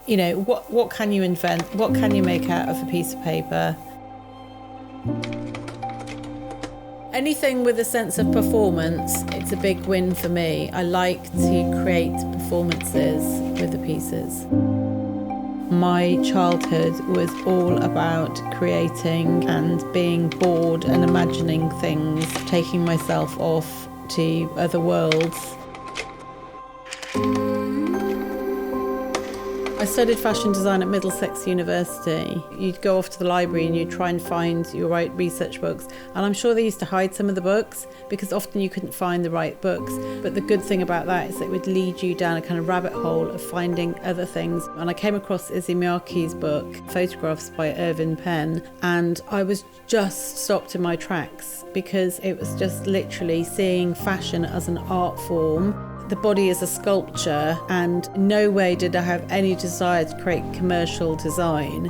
You know, what can you invent? What can you make out of a piece of paper? Anything with a sense of performance, it's a big win for me. I like to create performances with the pieces. My childhood was all about creating and being bored and imagining things, taking myself off to other worlds. I studied fashion design at Middlesex University. You'd go off to the library and you'd try and find your right research books. And I'm sure they used to hide some of the books because often you couldn't find the right books. But the good thing about that is it would lead you down a kind of rabbit hole of finding other things. And I came across Izzy Miyake's book, Photographs by Irving Penn, and I was just stopped in my tracks because it was just literally seeing fashion as an art form. The body is a sculpture, and no way did I have any desire to create commercial design.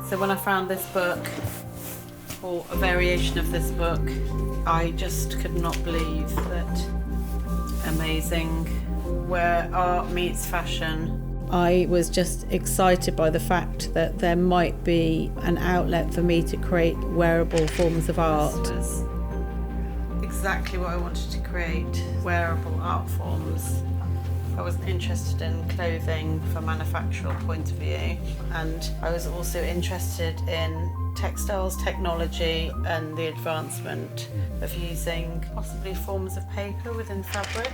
So when I found this book, or a variation of this book, I just could not believe that. Amazing. Where art meets fashion. I was just excited by the fact that there might be an outlet for me to create wearable forms of art. This was exactly what I wanted to create, wearable art forms. I wasn't interested in clothing from a manufactural point of view, and I was also interested in textiles, technology, and the advancement of using possibly forms of paper within fabric.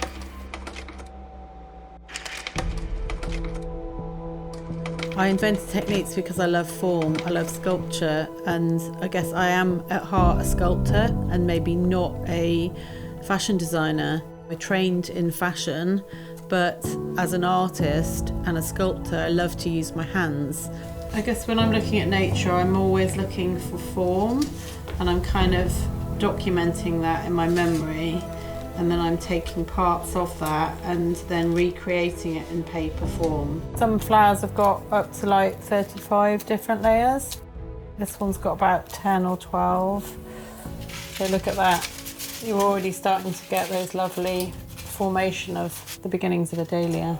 I invented techniques because I love form, I love sculpture, and I guess I am at heart a sculptor and maybe not a fashion designer. I trained in fashion, but as an artist and a sculptor, I love to use my hands. I guess when I'm looking at nature, I'm always looking for form, and I'm kind of documenting that in my memory. And then I'm taking parts of that and then recreating it in paper form. Some flowers have got up to like 35 different layers. This one's got about 10 or 12. So look at that. You're already starting to get those lovely formation of the beginnings of a dahlia.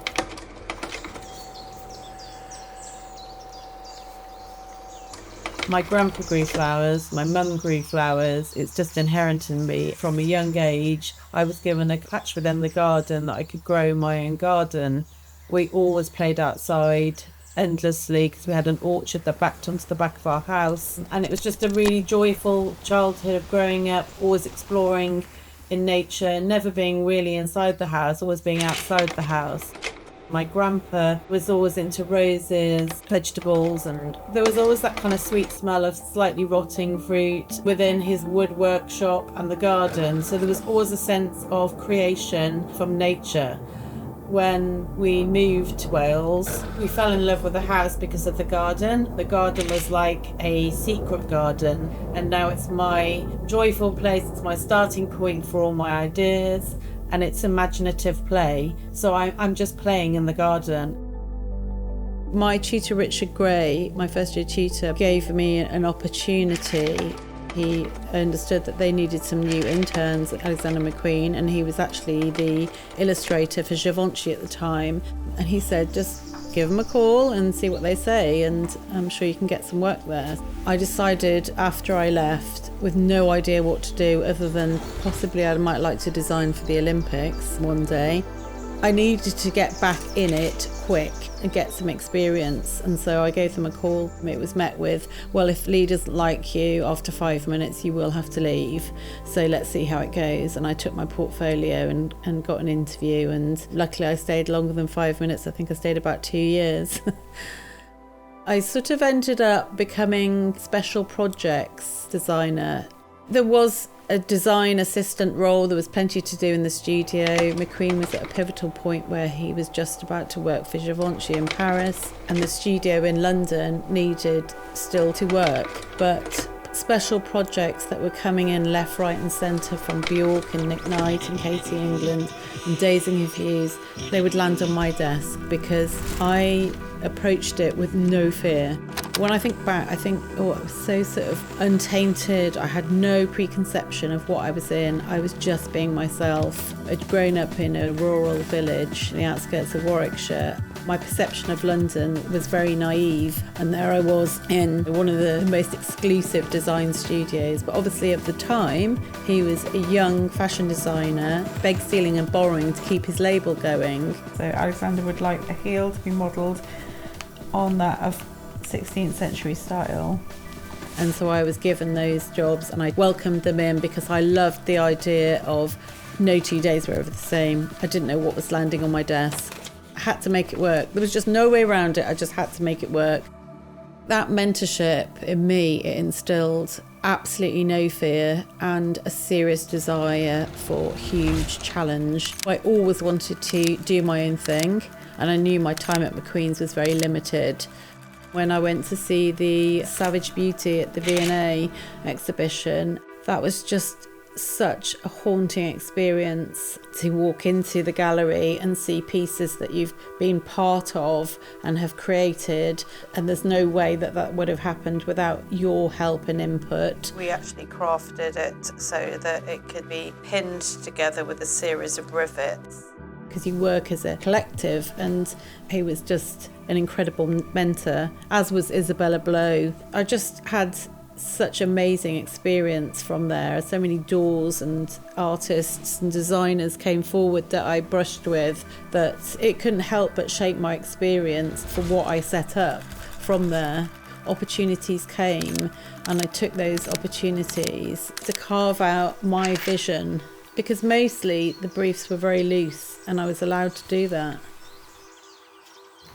My grandpa grew flowers, my mum grew flowers. It's just inherent in me. From a young age, I was given a patch within the garden that I could grow my own garden. We always played outside endlessly because we had an orchard that backed onto the back of our house. And it was just a really joyful childhood of growing up, always exploring in nature, never being really inside the house, always being outside the house. My grandpa was always into roses, vegetables, and there was always that kind of sweet smell of slightly rotting fruit within his wood workshop and the garden. So there was always a sense of creation from nature. When we moved to Wales, we fell in love with the house because of the garden. The garden was like a secret garden, and now it's my joyful place. It's my starting point for all my ideas. And it's imaginative play, so I'm just playing in the garden. My tutor Richard Gray, my first year tutor, gave me an opportunity. He understood that they needed some new interns at Alexander McQueen, and he was actually the illustrator for Givenchy at the time. And he said, just give them a call and see what they say, and I'm sure you can get some work there. I decided after I left, with no idea what to do other than possibly I might like to design for the Olympics one day. I needed to get back in it quick and get some experience, and so I gave them a call. It was met with, well, if Lee doesn't like you after 5 minutes, you will have to leave, so let's see how it goes. And I took my portfolio and got an interview, and luckily I stayed longer than 5 minutes. I think I stayed about 2 years. I sort of ended up becoming special projects designer. There was a design assistant role. There was plenty to do in the studio. McQueen was at a pivotal point where he was just about to work for Givenchy in Paris, and the studio in London needed still to work. But special projects that were coming in left, right and centre from Bjork and Nick Knight and Katie England and Days and Confused, they would land on my desk because I approached it with no fear. When I think back, I think, oh, I was so sort of untainted. I had no preconception of what I was in. I was just being myself. I'd grown up in a rural village in the outskirts of Warwickshire. My perception of London was very naive, and there I was in one of the most exclusive design studios. But obviously at the time, he was a young fashion designer, begged, stealing and borrowing to keep his label going. So Alexander would like a heel to be modelled on that of 16th century style. And so I was given those jobs and I welcomed them in because I loved the idea of no 2 days were ever the same. I didn't know what was landing on my desk. I had to make it work. There was just no way around it. I just had to make it work. That mentorship in me, it instilled absolutely no fear and a serious desire for huge challenge. I always wanted to do my own thing, and I knew my time at McQueen's was very limited. When I went to see the Savage Beauty at the V&A exhibition, that was just such a haunting experience to walk into the gallery and see pieces that you've been part of and have created, and there's no way that that would have happened without your help and input. We actually crafted it so that it could be pinned together with a series of rivets, because you work as a collective, and he was just an incredible mentor, as was Isabella Blow. I just had such amazing experience from there. So many doors and artists and designers came forward that I brushed with, that it couldn't help but shape my experience for what I set up from there. Opportunities came and I took those opportunities to carve out my vision, because mostly the briefs were very loose and I was allowed to do that.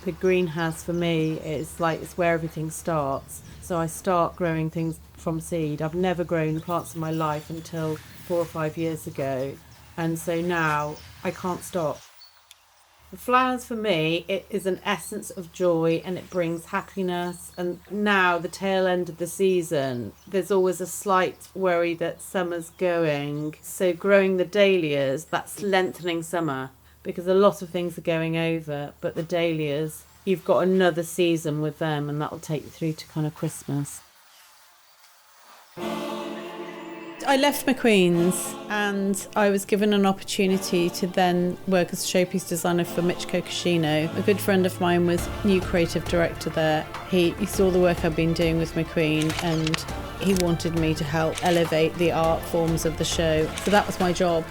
The greenhouse for me is like, it's where everything starts. So I start growing things from seed. I've never grown plants in my life until 4 or 5 years ago. And so now I can't stop. The flowers for me, it is an essence of joy and it brings happiness. And now the tail end of the season, there's always a slight worry that summer's going. So growing the dahlias, that's lengthening summer, because a lot of things are going over, but the dahlias, you've got another season with them and that'll take you through to kind of Christmas. I left McQueen's and I was given an opportunity to then work as a showpiece designer for Michiko Kishino. A good friend of mine was new creative director there. He saw the work I'd been doing with McQueen and he wanted me to help elevate the art forms of the show. So that was my job.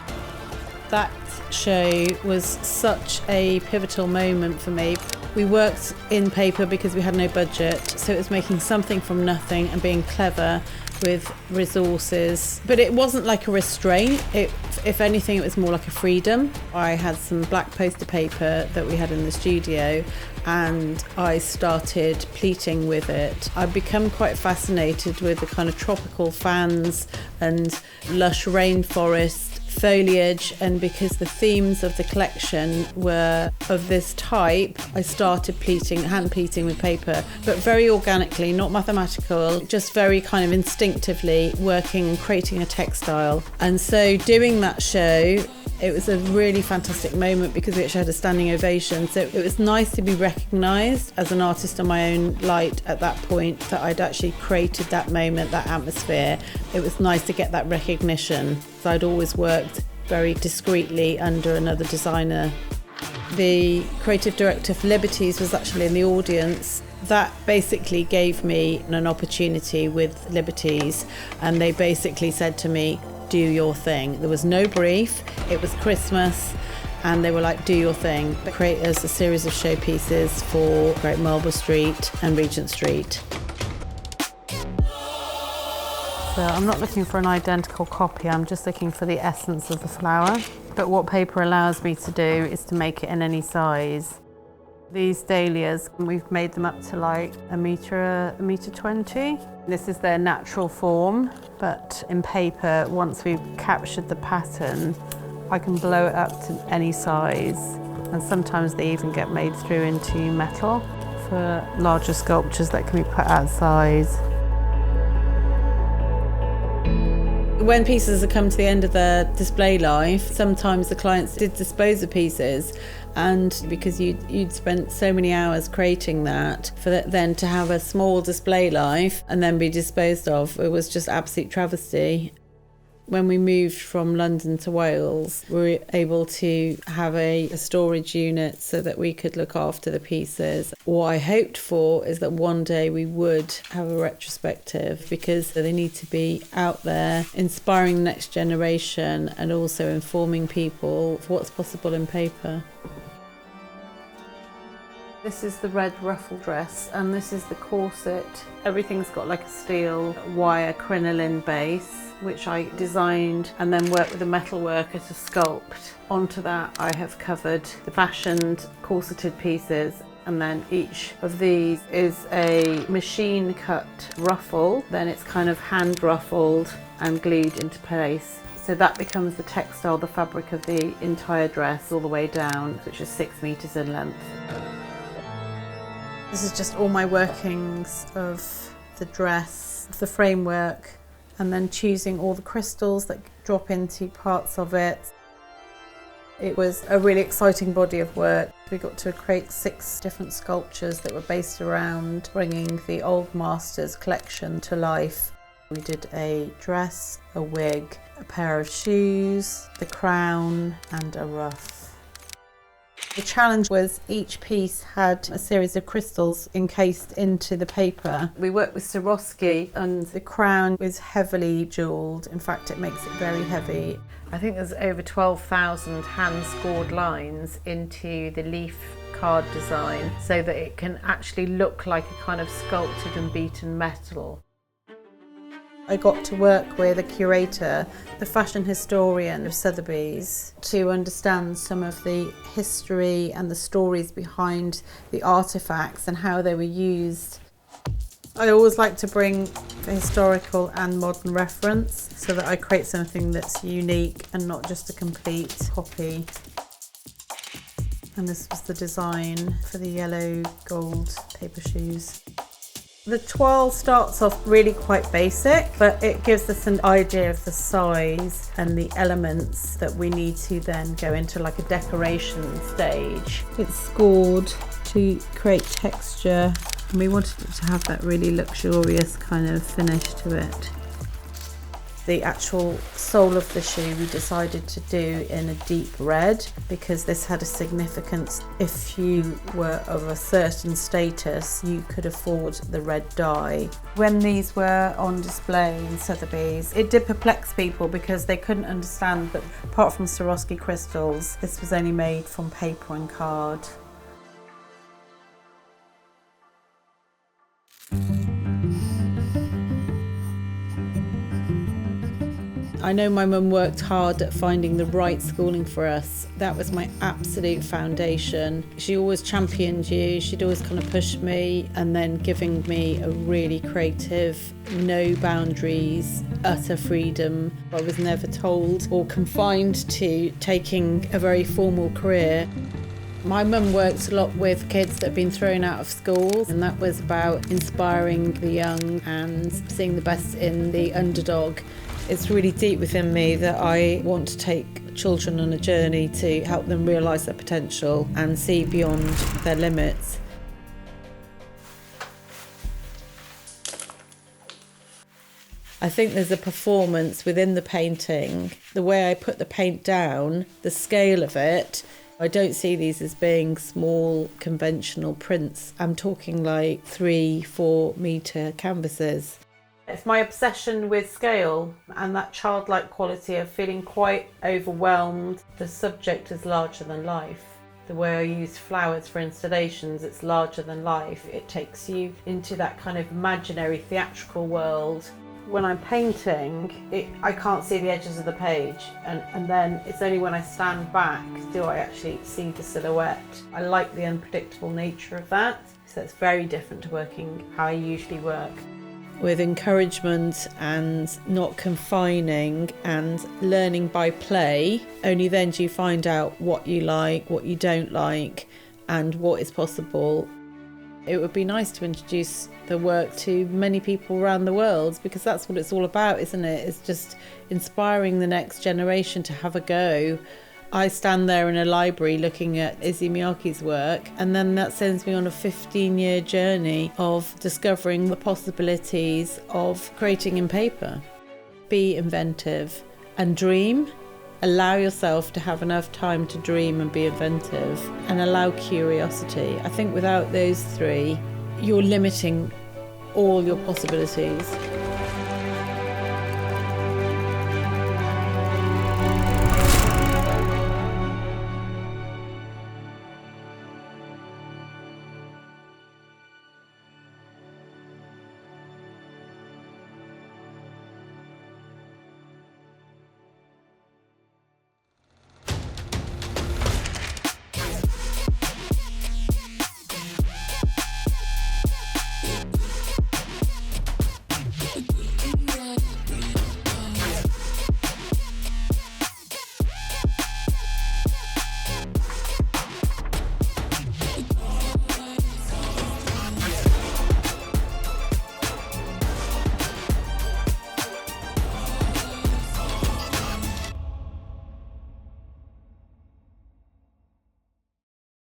That show was such a pivotal moment for me. We worked in paper because we had no budget, so it was making something from nothing and being clever with resources. But it wasn't like a restraint. If anything, it was more like a freedom. I had some black poster paper that we had in the studio and I started pleating with it. I've become quite fascinated with the kind of tropical fans and lush rainforest foliage, and because the themes of the collection were of this type, I started pleating, hand pleating with paper, but very organically, not mathematical, just very kind of instinctively working and creating a textile. And so doing that show, it was a really fantastic moment because we actually had a standing ovation. So it was nice to be recognised as an artist on my own light at that point, that I'd actually created that moment, that atmosphere. It was nice to get that recognition. So I'd always worked very discreetly under another designer. The creative director for Liberties was actually in the audience. That basically gave me an opportunity with Liberties, and they basically said to me, do your thing. There was no brief, it was Christmas, and they were like, do your thing. Create us a series of showpieces for Great Marlborough Street and Regent Street. So I'm not looking for an identical copy, I'm just looking for the essence of the flower. But what paper allows me to do is to make it in any size. These dahlias, we've made them up to like a metre 20. This is their natural form, but in paper, once we've captured the pattern, I can blow it up to any size. And sometimes they even get made through into metal for larger sculptures that can be put outside. When pieces have come to the end of their display life, sometimes the clients did dispose of pieces, and because you'd spent so many hours creating that, for that then to have a small display life and then be disposed of, it was just absolute travesty. When we moved from London to Wales, we were able to have a storage unit so that we could look after the pieces. What I hoped for is that one day we would have a retrospective, because they need to be out there inspiring the next generation and also informing people of what's possible in paper. This is the red ruffle dress, and this is the corset. Everything's got like a steel wire crinoline base, which I designed and then worked with a metal worker to sculpt. Onto that I have covered the fashioned corseted pieces, and then each of these is a machine cut ruffle. Then it's kind of hand ruffled and glued into place. So that becomes the textile, the fabric of the entire dress all the way down, which is 6 meters in length. This is just all my workings of the dress, the framework, and then choosing all the crystals that drop into parts of it. It was a really exciting body of work. We got to create 6 different sculptures that were based around bringing the Old Masters collection to life. We did a dress, a wig, a pair of shoes, the crown, and a ruff. The challenge was each piece had a series of crystals encased into the paper. We worked with Swarovski, and the crown is heavily jewelled. In fact, it makes it very heavy. I think there's over 12,000 hand-scored lines into the leaf card design so that it can actually look like a kind of sculpted and beaten metal. I got to work with a curator, the fashion historian of Sotheby's, to understand some of the history and the stories behind the artefacts and how they were used. I always like to bring a historical and modern reference so that I create something that's unique and not just a complete copy. And this was the design for the yellow gold paper shoes. The toile starts off really quite basic, but it gives us an idea of the size and the elements that we need to then go into like a decoration stage. It's scored to create texture, and we wanted it to have that really luxurious kind of finish to it. The actual sole of the shoe we decided to do in a deep red because this had a significance. If you were of a certain status, you could afford the red dye. When these were on display in Sotheby's, it did perplex people because they couldn't understand that apart from Swarovski crystals, this was only made from paper and card. I know my mum worked hard at finding the right schooling for us. That was my absolute foundation. She always championed you, she'd always kind of push me, and then giving me a really creative, no boundaries, utter freedom. I was never told or confined to taking a very formal career. My mum worked a lot with kids that had been thrown out of schools, and that was about inspiring the young and seeing the best in the underdog. It's really deep within me that I want to take children on a journey to help them realise their potential and see beyond their limits. I think there's a performance within the painting. The way I put the paint down, the scale of it, I don't see these as being small conventional prints. I'm talking like 3-4 metre canvases. It's my obsession with scale and that childlike quality of feeling quite overwhelmed. The subject is larger than life. The way I use flowers for installations, it's larger than life. It takes you into that kind of imaginary theatrical world. When I'm painting, I can't see the edges of the page, and then it's only when I stand back do I actually see the silhouette. I like the unpredictable nature of that, so it's very different to working how I usually work. With encouragement and not confining and learning by play, only then do you find out what you like, what you don't like, and what is possible. It would be nice to introduce the work to many people around the world, because that's what it's all about, isn't it? It's just inspiring the next generation to have a go. I stand there in a library looking at Issey Miyake's work, and then that sends me on a 15-year journey of discovering the possibilities of creating in paper. Be inventive and dream. Allow yourself to have enough time to dream and be inventive, and allow curiosity. I think without those three, you're limiting all your possibilities.